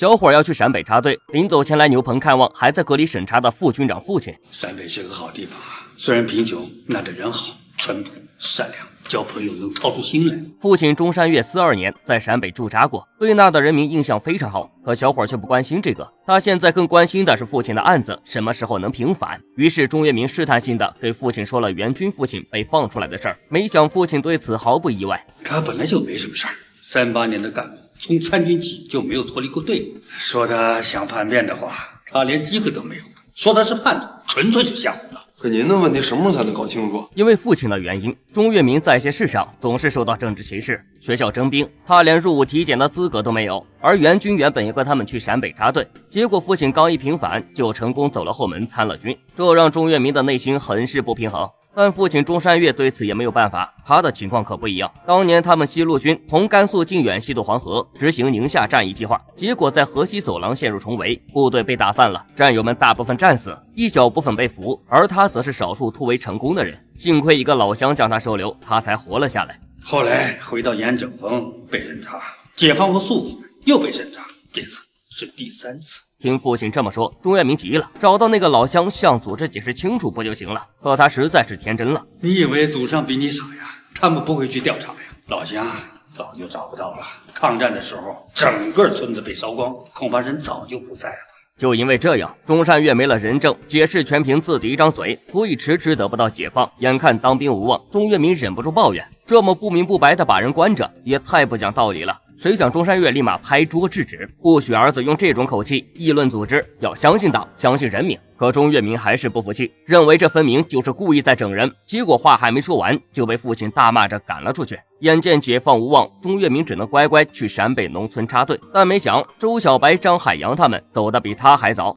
小伙要去陕北插队，临走前来牛棚看望还在隔离审查的副军长父亲。陕北是个好地方啊，虽然贫穷，那这人好，淳朴善良，交朋友能掏出心来。父亲中山岳42年在陕北驻扎过，对那的人民印象非常好。可小伙却不关心这个，他现在更关心的是父亲的案子什么时候能平反。于是钟跃民试探性的给父亲说了袁军父亲被放出来的事儿，没想父亲对此毫不意外。他本来就没什么事儿，38年的干部，从参军起就没有脱离过队伍。说他想叛变的话，他连机会都没有；说他是叛徒，纯粹是瞎胡闹。可您的问题什么时候才能搞清楚？因为父亲的原因，钟跃民在一些事上总是受到政治歧视。学校征兵，他连入伍体检的资格都没有。而袁军原本也跟他们去陕北插队，结果父亲刚一平反，就成功走了后门参了军，这让钟跃民的内心很是不平衡。但父亲中山岳对此也没有办法，他的情况可不一样。当年他们西路军从甘肃靖远西渡黄河，执行宁夏战役计划，结果在河西走廊陷入重围，部队被打散了，战友们大部分战死，一小部分被俘，而他则是少数突围成功的人。幸亏一个老乡将他收留，他才活了下来。后来回到严整风被审查，解放后速复又被审查，这次是第3次。听父亲这么说，钟跃民急了，找到那个老乡向组织解释清楚不就行了？可他实在是天真了。你以为祖上比你傻呀？他们不会去调查呀。老乡早就找不到了，抗战的时候整个村子被烧光，恐怕人早就不在了。就因为这样，中山岳没了人证，解释全凭自己一张嘴，所以迟迟得不到解放。眼看当兵无望，钟跃民忍不住抱怨，这么不明不白的把人关着，也太不讲道理了。谁想中山岳立马拍桌制止，不许儿子用这种口气议论组织，要相信党，相信人民。可钟跃民还是不服气，认为这分明就是故意在整人。结果话还没说完，就被父亲大骂着赶了出去。眼见解放无望，钟跃民只能乖乖去陕北农村插队，但没想周小白、张海洋他们走得比他还早。